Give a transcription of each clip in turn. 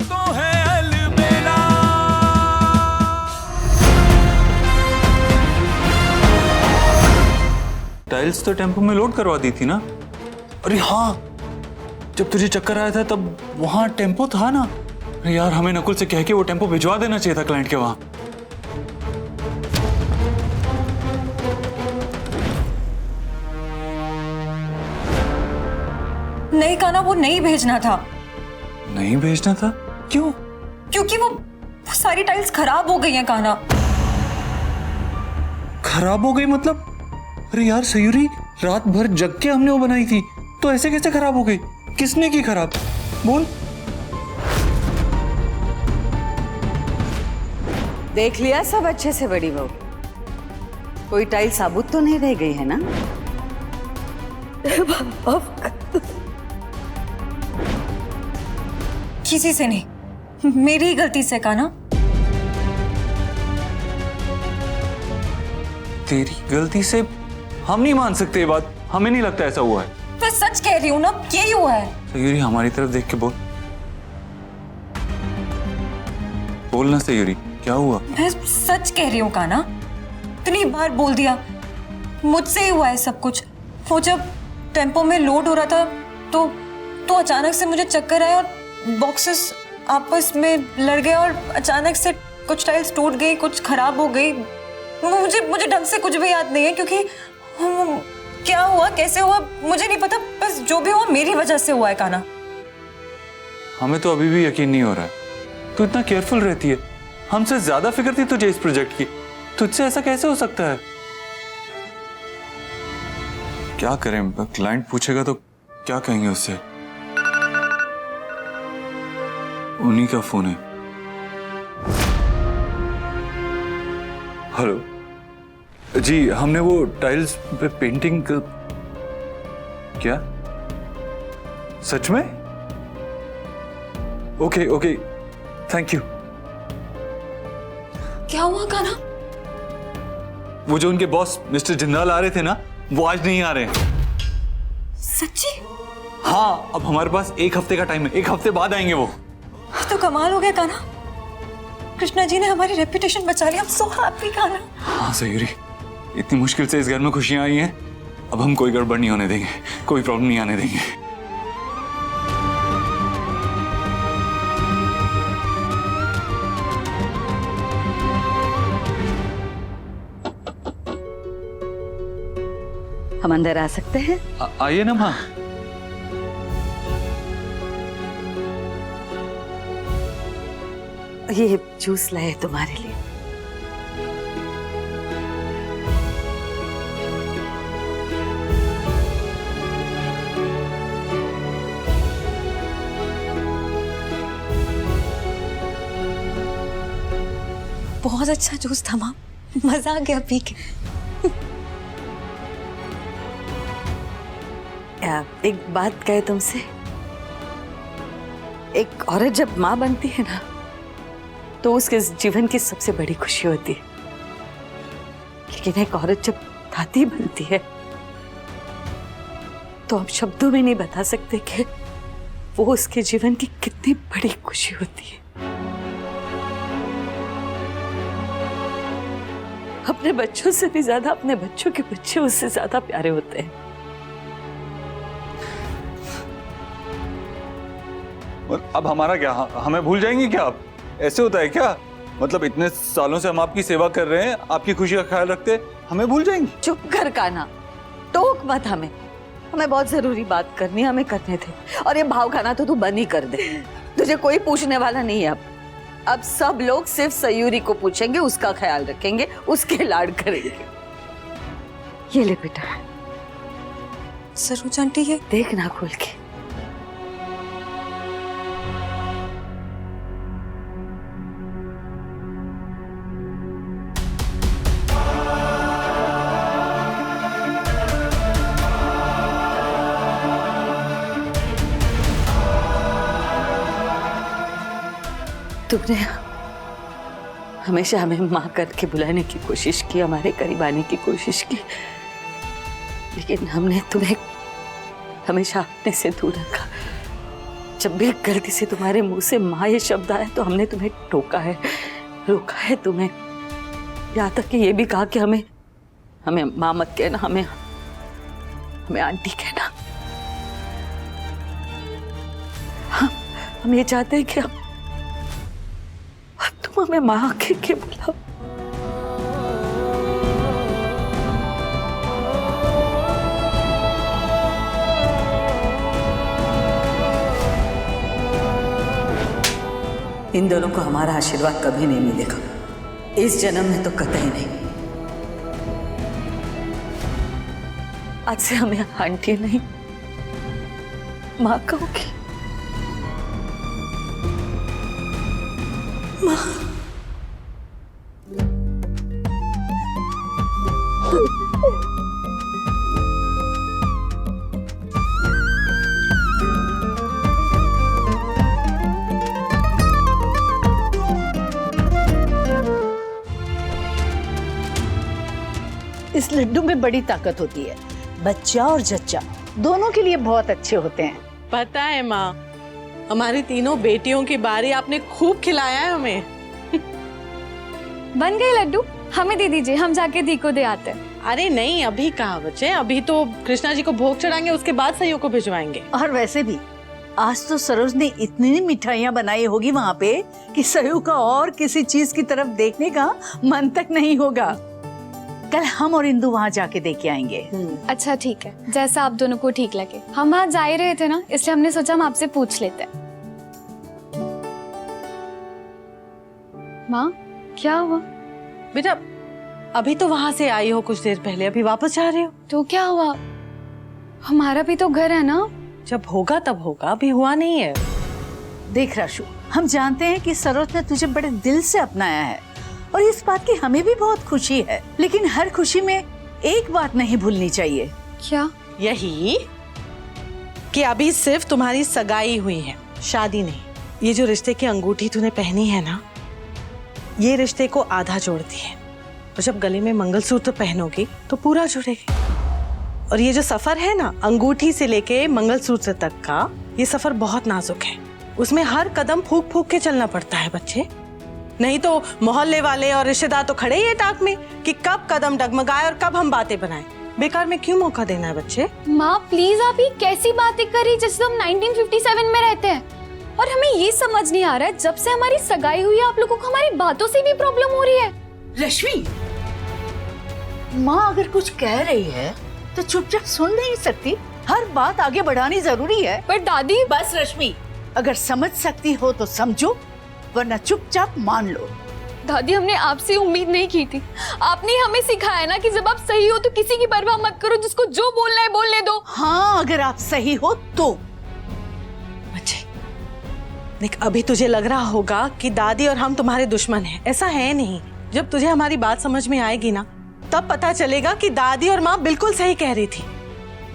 तो है अलबेला। टाइल्स तो टेम्पो में लोड करवा दी थी ना? अरे हाँ, जब तुझे चक्कर आया था तब वहां टेम्पो था ना? अरे यार, हमें नकुल से कह के वो टेम्पो भिजवा देना चाहिए था क्लाइंट के वहां। नहीं काना, वो नहीं भेजना था। नहीं भेजना था? क्यों? क्योंकि वो सारी टाइल्स खराब हो गई हैं काना। खराब हो गई मतलब? अरे यार सयूरी, रात भर जग के हमने वो बनाई थी, तो ऐसे कैसे खराब हो गई? किसने की खराब? बोल। देख लिया सब अच्छे से बड़ी बहू? कोई टाइल साबुत तो नहीं रह गई है ना? किसी से नहीं, मेरी ही गलती से काना। तेरी गलती से? हम नहीं मान सकते ये बात, हमें नहीं लगता ऐसा हुआ है। मैं सच कह रही हूँ ना, यही हुआ है। सयूरी, हमारी तरफ देख के बोल। बोलना सयूरी, क्या हुआ? मैं सच कह रही हूँ काना, इतनी बार बोल दिया, मुझसे ही हुआ है सब कुछ। वो जब टेम्पो में लोड हो रहा था तो अचानक से मुझे चक्कर आया और बॉक्सेस आपस में लड़ गए और अचानक से कुछ टाइल्स टूट गई, कुछ खराब हो गई। मुझे ढंग से कुछ भी याद नहीं है, क्योंकि क्या हुआ, कैसे हुआ, मुझे नहीं पता। बस जो भी हुआ मेरी वजह से हुआ है काना। हमें तो अभी भी यकीन नहीं हो रहा है। तू इतना केयरफुल रहती है, हमसे ज्यादा फिक्र थी तुझे इस प्रोजेक्ट की। तुझसे ऐसा कैसे हो सकता है? क्या करें, क्लाइंट पूछेगा तो क्या कहेंगे उससे? उन्हीं का फोन है। हेलो जी, हमने वो टाइल्स पे पेंटिंग क्या? सच में? Okay okay, thank you. क्या हुआ काना? वो जो उनके बॉस मिस्टर जिंदाल आ रहे थे ना, वो आज नहीं आ रहे हैं। सच्ची? हाँ, अब हमारे पास एक हफ्ते का टाइम है, एक हफ्ते बाद आएंगे वो। तो कमाल हो गया काना, कृष्णा जी ने हमारी रेपुटेशन बचा ली। I'm so happy काना। हाँ सयूरी, इतनी मुश्किल से इस घर में खुशियां आई हैं, अब हम कोई गड़बड़ नहीं होने देंगे, कोई प्रॉब्लम नहीं आने देंगे। हम अंदर आ सकते हैं? आइए ना माँ। ये जूस लाए तुम्हारे लिए। बहुत अच्छा जूस था माँ, मजा आ गया पी के। एक बात कहे तुमसे, एक औरत जब माँ बनती है ना, तो उसके जीवन की सबसे बड़ी खुशी होती है। लेकिन एक औरत जब दादी बनती है, तो हम शब्दों में नहीं बता सकते कि वो उसके जीवन की कितनी बड़ी खुशी होती है। अपने बच्चों से भी ज्यादा अपने बच्चों के बच्चे उससे ज्यादा प्यारे होते हैं। और अब हमारा क्या? हमें भूल जाएंगी क्या आप? ऐसे होता है क्या? मतलब इतने सालों से हम आपकी सेवा कर रहे हैं, आपकी खुशी का ख्याल रखते, हमें भूल जाएंगी? चुप कर काना, टोक मत हमें। हमें बहुत जरूरी बात करनी, हमें करने थे। और ये भाव खाना तो तू बंद ही कर दे, तुझे कोई पूछने वाला नहीं है। अब सब लोग सिर्फ सयूरी को पूछेंगे, उसका ख्याल रखेंगे, उसके लाड करेंगे। ये ले बेटा। सरोज आंटी, ये देख ना खोल के। तुमने हमेशा हमें माँ करके बुलाने की कोशिश की, हमारे करीब आने की कोशिश की, लेकिन हमने तुम्हें हमेशा अपने से दूर रखा। जब भी गलती से तुम्हारे मुंह से माँ ये शब्द आया तो हमने तुम्हें टोका है, रोका है तुम्हें, यहाँ तक कि ये भी कहा कि हमें हमें माँ मत कहना, हमें हमें आंटी कहना। हम ये चाहते हैं कि अब तुम हमें माँ कह के बुलाओ। इन दोनों को हमारा आशीर्वाद कभी नहीं मिलेगा, इस जन्म में तो कतई नहीं। आज से हमें आंटी नहीं माँ कहोगी। माँ इस लड्डू में बड़ी ताकत होती है, बच्चा और जच्चा दोनों के लिए बहुत अच्छे होते हैं। पता है माँ, हमारी तीनों बेटियों की बारी आपने खूब खिलाया है हमें। बन गए लड्डू, हमें दे दीजिए, हम जाके दी को दे आते हैं। अरे नहीं, अभी कहाँ बच्चे, अभी तो कृष्णा जी को भोग चढ़ाएंगे, उसके बाद सईयों को भिजवाएंगे। और वैसे भी आज तो सरोज ने इतनी मिठाइयाँ बनाई होगी वहाँ पे कि सयू का और किसी चीज की तरफ देखने का मन तक नहीं होगा। कल हम और इंदु वहाँ जाके दे के आएंगे। अच्छा ठीक है, जैसा आप दोनों को ठीक लगे। हम वहाँ जा ही रहे थे ना, इसलिए हमने सोचा हम आपसे पूछ लेते हैं। माँ क्या हुआ? बेटा अभी तो वहाँ से आई हो कुछ देर पहले, अभी वापस जा रहे हो? तो क्या हुआ? हमारा भी तो घर है ना। जब होगा तब होगा, अभी हुआ नहीं है। देख राशु, हम जानते हैं कि सरोज ने तुझे बड़े दिल से अपनाया है और इस बात की हमें भी बहुत खुशी है, लेकिन हर खुशी में एक बात नहीं भूलनी चाहिए। क्या? यही कि अभी सिर्फ तुम्हारी सगाई हुई है, शादी नहीं। ये जो रिश्ते की अंगूठी तूने पहनी है ना, ये रिश्ते को आधा जोड़ती है, और जब गले में मंगलसूत्र पहनोगी तो पूरा जुड़ेगी। और ये जो सफर है ना, अंगूठी से लेके मंगलसूत्र तक का, ये सफर बहुत नाजुक है। उसमें हर कदम फूक फूक के चलना पड़ता है बच्चे, नहीं तो मोहल्ले वाले और रिश्तेदार तो खड़े ही है टाक में कि कब कदम डगमगाए और कब हम बातें बनाएं। बेकार में क्यों मौका देना है बच्चे? माँ प्लीज, आप ये कैसी बातें करी जैसे हम 1957 में रहते हैं। और हमें ये समझ नहीं आ रहा है, जब से हमारी सगाई हुई है आप लोगों को हमारी बातों से भी प्रॉब्लम हो रही है। रश्मि, माँ अगर कुछ कह रही है तो चुपचाप सुन नहीं सकती, हर बात आगे बढ़ानी जरूरी है। पर दादी, बस रश्मि, अगर समझ सकती हो तो समझो, वरना चुपचाप मान लो। दादी हमने आपसे उम्मीद नहीं की थी। आपने हमें सिखाया ना कि जब आप सही हो तो किसी की परवाह मत करो, जिसको जो बोलना है बोलने दो। हाँ, अगर आप सही हो तो। बच्चे देख, अभी तुझे लग रहा होगा कि दादी और हम तुम्हारे दुश्मन हैं, ऐसा है नहीं। जब तुझे हमारी बात समझ में आएगी ना, तब पता चलेगा कि दादी और माँ बिल्कुल सही कह रही थी।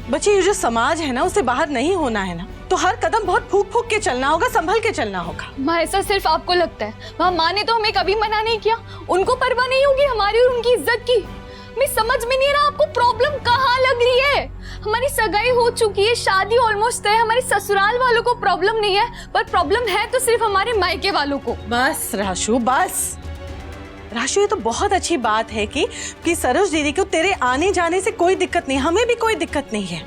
बच्चे ये जो समाज है ना, उससे बाहर नहीं होना है ना, तो हर कदम बहुत फूक फूक के चलना होगा, संभल के चलना होगा। माँ ऐसा सिर्फ आपको लगता है, वहाँ माँ ने तो हमें कभी मना नहीं किया। उनको परवाह नहीं होगी हमारी और उनकी इज्जत की। मैं समझ में नहीं रहा आपको प्रॉब्लम कहाँ लग रही है। हमारी सगाई हो चुकी है, शादी ऑलमोस्ट है, हमारे ससुराल वालों को प्रॉब्लम नहीं है, पर प्रॉब्लम है तो सिर्फ हमारे मायके वालों को। बस राशु, बस राशु, ये तो बहुत अच्छी बात है कि सरोज दीदी को तेरे आने जाने से कोई दिक्कत नहीं, हमें भी कोई दिक्कत नहीं है।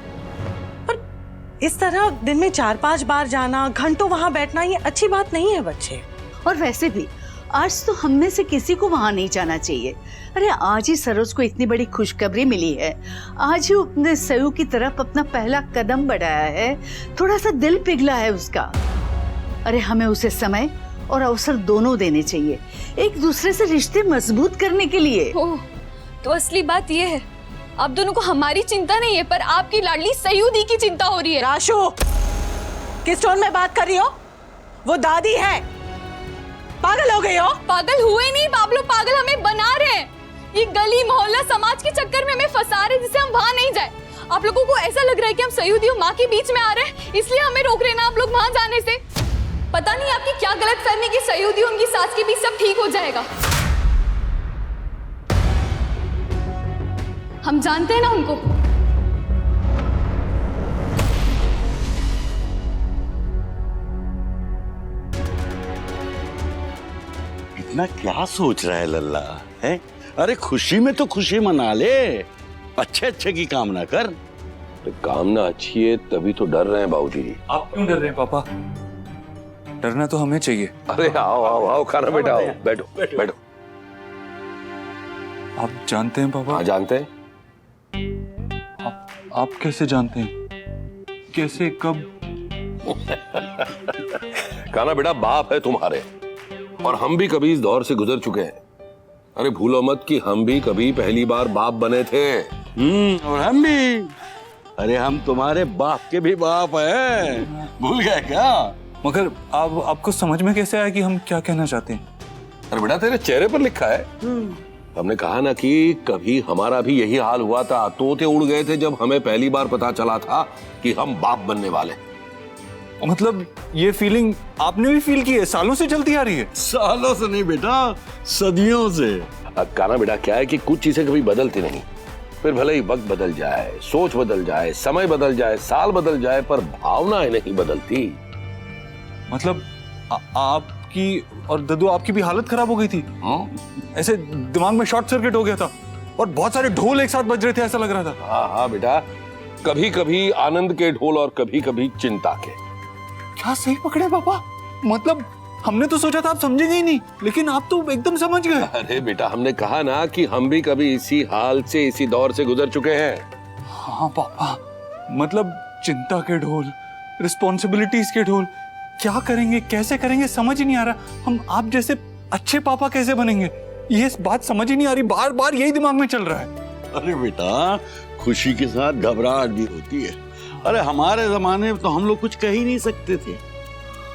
पर इस तरह दिन में 4-5 बार जाना, घंटों वहां बैठना, ये अच्छी बात नहीं है बच्चे। और वैसे भी आज तो हम में से किसी को वहाँ नहीं जाना चाहिए। अरे आज ही सरोज को इतनी बड़ी खुशखबरी मिली है, आज ही उसने सयू की तरफ अपना पहला कदम बढ़ाया है, थोड़ा सा दिल पिघला है उसका। अरे हमें उसे समय और अवसर दोनों देने चाहिए, एक दूसरे से रिश्ते मजबूत करने के लिए। ओह, तो असली बात ये है, आप दोनों को हमारी चिंता नहीं है, पर आपकी लाडली सयू दी की चिंता हो रही है। राशु, किस टोन में बात कर रही हो? वो दादी है, पागल हो गई हो? पागल हुए नहीं, आप लोग पागल हमें बना रहे हैं। ये गली मोहल्ला समाज के चक्कर में हमें फंसा रहे, जिससे हम वहाँ नहीं जाए। आप लोगों को ऐसा लग रहा है कि हम सयू दी और माँ के बीच में आ रहे हैं, इसलिए हमें रोक रहे ना आप लोग वहाँ जाने से। पता नहीं आपकी क्या गलत फहमी कि सयू दी उनकी सास के बीच सब ठीक हो जाएगा। हम जानते हैं ना उनको। इतना क्या सोच रहा है लल्ला है? अरे खुशी में तो खुशी मना ले, अच्छे अच्छे की कामना कर। तो कामना अच्छी है तभी तो डर रहे हैं बाबूजी। आप क्यों डर रहे हैं पापा? डरना तो हमें चाहिए। अरे आओ आओ आओ, खाना बेटा आओ, बैठो बैठो। आप जानते हैं पापा? हाँ जानते हैं। आप कैसे जानते हैं? कैसे, कब? खाना बेटा बाप है तुम्हारे, और हम भी कभी इस दौर से गुजर चुके हैं। अरे भूलो मत कि हम भी कभी पहली बार बाप बने थे। और हम भी। अरे हम तुम्हारे बाप के भी बाप हैं, भूल गए क्या? मगर आपको समझ में कैसे आया कि हम क्या कहना चाहते हैं? अरे बेटा तेरे चेहरे पर लिखा है। हमने कहा ना कि कभी हमारा भी यही हाल हुआ था, तोते उड़ गए थे जब हमें पहली बार पता चला था कि हम बाप बनने वाले। मतलब ये फीलिंग आपने भी फील की है? सालों से चलती आ रही है? सालों से नहीं बेटा, सदियों से। अब काना बेटा क्या है कि कुछ चीजें कभी बदलती नहीं, फिर भले ही वक्त बदल जाए, सोच बदल जाए, समय बदल जाए, साल बदल जाए, पर भावनाएं नहीं बदलती। मतलब आपकी और दद्दू आपकी भी हालत खराब हो गई थी? ऐसे दिमाग में शॉर्ट सर्किट हो गया था और बहुत सारे ढोल एक साथ बज रहे थे, ऐसा लग रहा था। हाँ हाँ बेटा, कभी कभी आनंद के ढोल और कभी कभी चिंता के। क्या सही पकड़े पापा? मतलब हमने तो सोचा था आप समझेंगे ही नहीं, लेकिन आप तो एकदम समझ गए। अरे बेटा हमने कहा ना कि हम भी कभी इसी हाल से, इसी दौर से गुजर चुके हैं। हाँ पापा, मतलब चिंता के ढोल, रिस्पॉन्सिबिलिटीज के ढोल, क्या करेंगे, कैसे करेंगे, समझ ही नहीं आ रहा। हम आप जैसे अच्छे पापा कैसे बनेंगे, ये बात समझ ही नहीं आ रही। बार बार यही दिमाग में चल रहा है। अरे बेटा, खुशी के साथ घबराहट भी होती है। अरे हमारे जमाने में तो हम लोग कुछ कह ही नहीं सकते थे,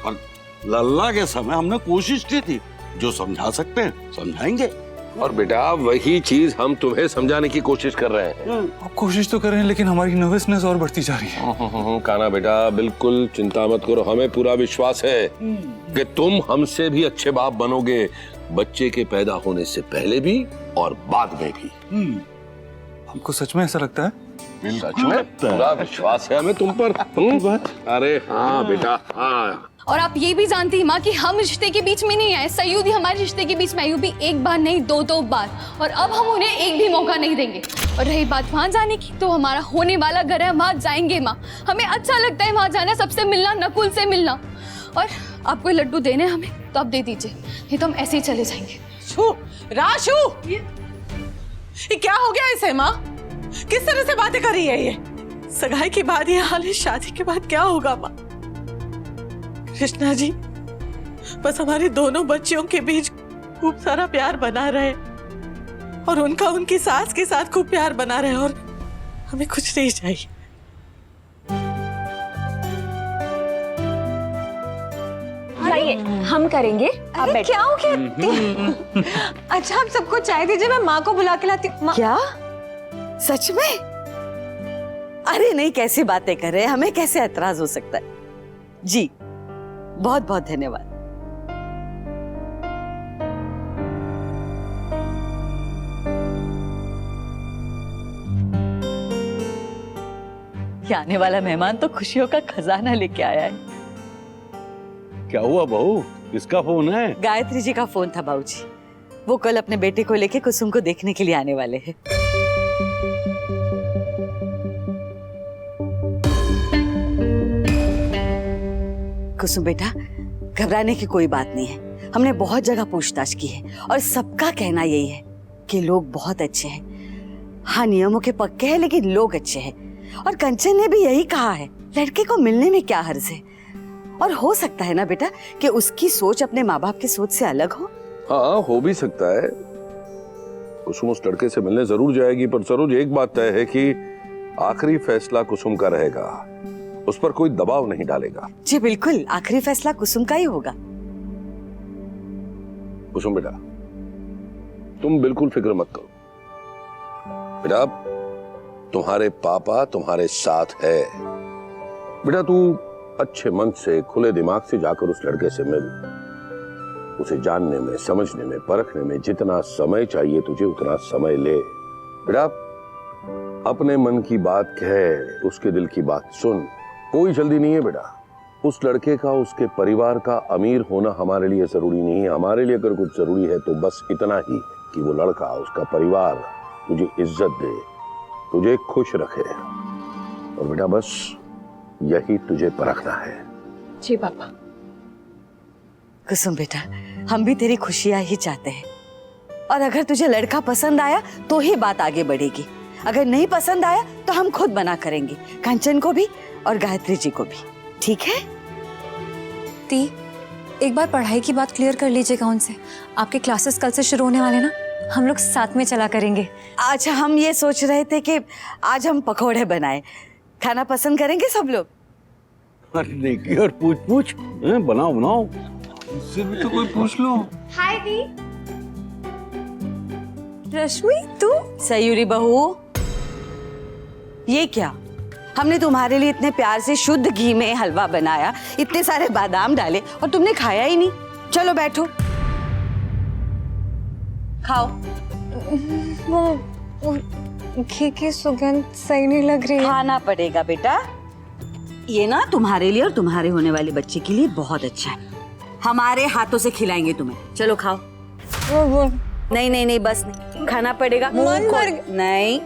और लल्ला के समय हमने कोशिश की थी, जो समझा सकते हैं समझाएंगे। और बेटा वही चीज हम तुम्हें समझाने की कोशिश कर रहे हैं। आप कोशिश तो कर रहे हैं, लेकिन हमारी नर्वसनेस और बढ़ती जा रही है। काना बेटा बिल्कुल चिंता मत करो, हमें पूरा विश्वास है कि तुम हमसे भी अच्छे बाप बनोगे, बच्चे के पैदा होने से पहले भी और बाद में भी। हमको सच में ऐसा लगता है? सच में पूरा विश्वास है हमें तुम पर। अरे हाँ बेटा हाँ। और आप ये भी जानती हैं माँ कि हम रिश्ते के बीच में नहीं आए, सयूदी हमारे रिश्ते के बीच में आई भी एक बार नहीं, दो बार, और अब हम उन्हें एक भी मौका नहीं देंगे। और रही बात वहाँ जाने की, तो हमारा होने वाला घर है, वहाँ जाएंगे माँ। हमें अच्छा लगता है वहाँ जाना, सबसे मिलना, नकुल से मिलना। और आप कोई लड्डू देने हमें तो आप दे दीजिए, नहीं तो हम ऐसे ही चले जाएंगे। राशु, ये क्या हो गया इसे माँ? किस तरह से बातें कर रही है ये? सगाई के बाद ये हाल है, शादी के बाद क्या होगा माँ? कृष्णा जी, बस हमारे दोनों बच्चियों के बीच खूब सारा प्यार बना रहे, और उनका उनकी सास के साथ खूब प्यार बना रहे, और हमें कुछ नहीं चाहिए। हम करेंगे। अरे क्या हो गया? अच्छा आप सबको चाय दीजिए, मैं माँ को बुला के लाती हूँ। क्या सच में? अरे नहीं, कैसी बातें कर रहे हैं, हमें कैसे एतराज हो सकता है? जी बहुत बहुत धन्यवाद। ये आने वाला मेहमान तो खुशियों का खजाना लेके आया है। क्या हुआ बहू, किसका फोन है? गायत्री जी का फोन था बाबूजी, वो कल अपने बेटे को लेके कुसुम को देखने के लिए आने वाले हैं। कुसुम बेटा, घबराने की कोई बात नहीं है। हमने बहुत जगह पूछताछ की है और सबका कहना यही है कि लोग बहुत अच्छे हैं। हाँ नियमों के पक्के हैं, लेकिन लोग अच्छे हैं। और कंचन ने भी यही कहा है, लड़के को मिलने में क्या हर्ज है। और हो सकता है ना बेटा कि उसकी सोच अपने माँ बाप की सोच से अलग हो। हाँ हो भी सकता है। कुसुम उस लड़के से मिलने जरूर जाएगी, पर सरोज एक बात तय है कि आखिरी फैसला कुसुम का रहेगा, उस पर कोई दबाव नहीं डालेगा। जी बिल्कुल, आखिरी फैसला कुसुम का ही होगा। कुसुम बेटा तुम बिल्कुल फिक्र मत करो। बेटा तुम्हारे पापा तुम्हारे साथ है। बेटा तू अच्छे मन से, खुले दिमाग से जाकर उस लड़के से मिल। उसे जानने में, समझने में, परखने में जितना समय चाहिए तुझे उतना समय ले। बेटा अपने मन की बात कह, उसके दिल की बात सुन। कोई जल्दी नहीं है बेटा, उस लड़के का, उसके परिवार का अमीर होना हमारे लिए जरूरी नहीं है। हमारे लिए अगर कुछ जरूरी है तो बस इतना ही कि वो लड़का, उसका परिवार तुझे इज्जत दे, तुझे खुश रखे। और बेटा बस यही तुझे परखना है। जी पापा। कुसुम बेटा, हम भी तेरी खुशियां ही चाहते हैं। और अगर तुझे लड़का पसंद आया तो ही बात आगे बढ़ेगी। अगर नहीं पसंद आया तो हम खुद मना करेंगे, कंचन को भी और गायत्री जी को भी। ठीक है? ती, एक बार पढ़ाई की बात क्लियर कर लीजिएगा उनसे। आपके क्लासेस कल से शुरू होने वाले ना, हम लोग साथ में चला करेंगे। अच्छा, हम ये सोच रहे थे कि आज हम पकोड़े बनाए, खाना पसंद करेंगे सब लोग। अरे देखिए, और पूछ बनाओ बनाओ। मुझसे भी तो कोई पूछ लो। हाय दी। रश्मि, तू? सयूरी बहू, ये क्या? हमने तुम्हारे लिए इतने प्यार से शुद्ध घी में हलवा बनाया, इतने सारे बादाम डाले और तुमने खाया ही नहीं। चलो बैठो, खाओ। वो घी की सुगंध सही नहीं लग रही है। खाना पड़ेगा बेटा, ये ना तुम्हारे लिए और तुम्हारे होने वाले बच्चे के लिए बहुत अच्छा है। हमारे हाथों से खिलाएंगे तुम्हें। चलो खाओ। वो नहीं नहीं नहीं, बस नहीं, खाना पड़ेगा। मन भर नहीं,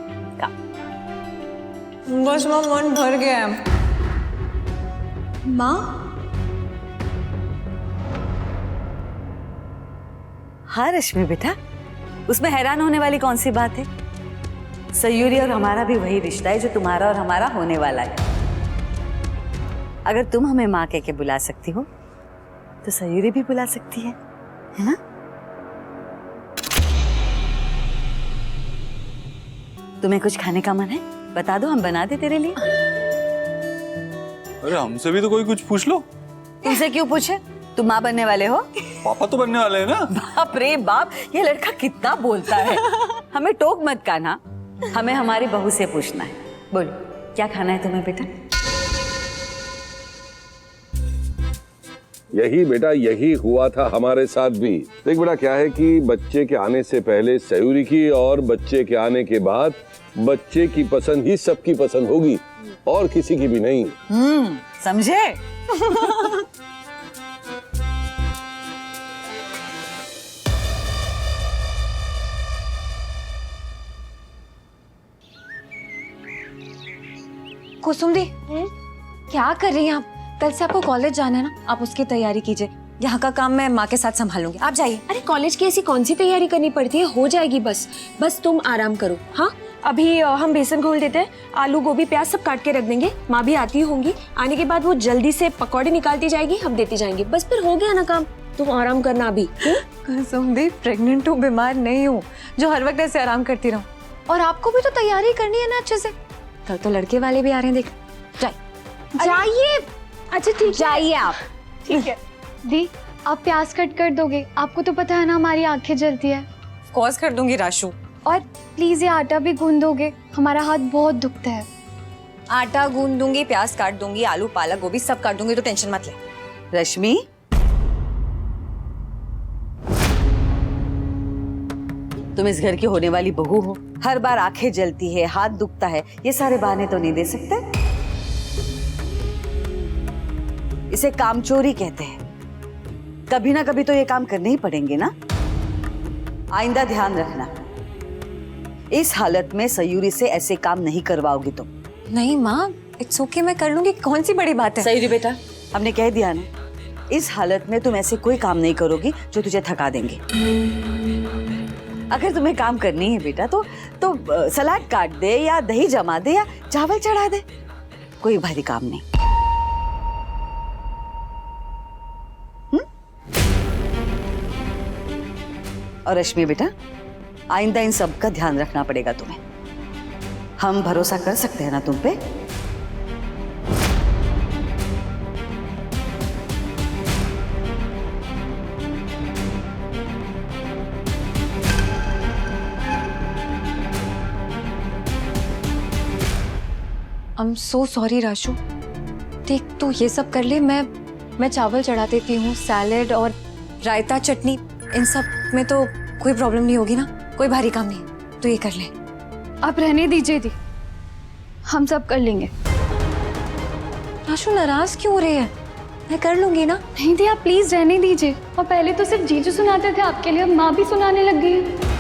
बस माँ, मन भर गया है। माँ? हाँ रश्मि बेटा, उसमें हैरान होने वाली कौन सी बात है? सयूरी और हमारा भी वही रिश्ता है जो तुम्हारा और हमारा होने वाला है। अगर तुम हमें माँ कह के बुला सकती हो तो सयूरी भी बुला सकती है ना? तुम्हें कुछ खाने का मन है? बता दो, हम बना दे तेरे लिए। अरे हमसे भी तो कोई कुछ पूछ लो। तुमसे क्यों पूछे? तुम माँ बनने वाले हो? पापा तो बनने वाले हैं ना। बाप रे बाप, ये लड़का कितना बोलता है। हमें टोक मत कान्हा, हमें हमारी बहू से पूछना है। बोलो, क्या खाना है तुम्हें बेटा? यही बेटा, यही हुआ था हमारे साथ भी। देख बेटा, क्या है कि बच्चे के आने से पहले सयूरी की और बच्चे के आने के बाद बच्चे की पसंद ही सबकी पसंद होगी और किसी की भी नहीं। समझे? कुसुम दी, क्या कर रही हैं आप? कल से आपको कॉलेज जाना है ना, आप उसकी तैयारी कीजिए। यहाँ का काम मैं माँ के साथ संभालूंगी, आप जाइए। अरे कॉलेज की ऐसी कौन सी तैयारी करनी पड़ती है, हो जाएगी। बस तुम आराम करो। हाँ, अभी हम बेसन घोल देते हैं, आलू गोभी प्याज सब काट के रख देंगे। माँ भी आती होंगी, आने के बाद वो जल्दी से पकौड़े निकालती जाएगी, हम देती जाएंगे। बस फिर हो गया ना काम, तुम आराम करना अभी। कुसुम दी, प्रेग्नेंट हूँ, बीमार नहीं हूँ जो हर वक्त ऐसे आराम करती रहूँ। और आपको भी तो तैयारी करनी है ना अच्छे से। कल तो लड़के वाले भी आ रहे हैं, देख। जाइए। अच्छा ठीक, जाइए आप। ठीक है। दी, आप प्याज कट कर दोगे? आपको तो पता है ना हमारी आंखें जलती है। कॉज कर दूंगी राशु। और प्लीज ये आटा भी गूंद दोगे, हमारा हाथ बहुत दुखता है। आटा गूंद दूंगी, प्याज काट दूंगी, आलू पालक गोभी सब काट दूंगी, तो टेंशन मत ले। रश्मि, तुम इस घर की होने वाली बहू हो, हर बार आंखें जलती है, हाथ दुखता है, ये सारे बहाने तो नहीं दे सकते। इसे कामचोरी कहते हैं। कभी ना कभी तो ये काम करने ही पड़ेंगे ना। आइंदा ध्यान रखना, इस हालत में सयूरी से ऐसे काम नहीं करवाओगी तुम। नहीं माँ, इट्स ओके, मैं कर लूंगी, कौन सी बड़ी बात है। सयूरी बेटा, हमने कह दिया ना, इस हालत में तुम ऐसे कोई काम नहीं करोगी जो तुझे थका देंगे। अगर तुम्हें काम करनी है बेटा तो सलाद काट दे या दही जमा दे या चावल चढ़ा दे, कोई भारी काम नहीं। और रश्मि बेटा, आइंदा इन सब का ध्यान रखना पड़ेगा तुम्हें। हम भरोसा कर सकते हैं ना तुम पे? I am so sorry Rashu. देख, तू ये सब कर ले, मैं चावल चढ़ा देती हूँ, सैलेड और रायता चटनी, इन सब में तो कोई प्रॉब्लम नहीं होगी ना, कोई भारी काम नहीं, तो ये कर ले। आप रहने दीजिए दी, हम सब कर लेंगे। राशु नाराज क्यों हो रही है? मैं कर लूंगी ना। नहीं दी, आप प्लीज रहने दीजिए। और पहले तो सिर्फ जीजू सुनाते थे आपके लिए, अब माँ भी सुनाने लग गई है।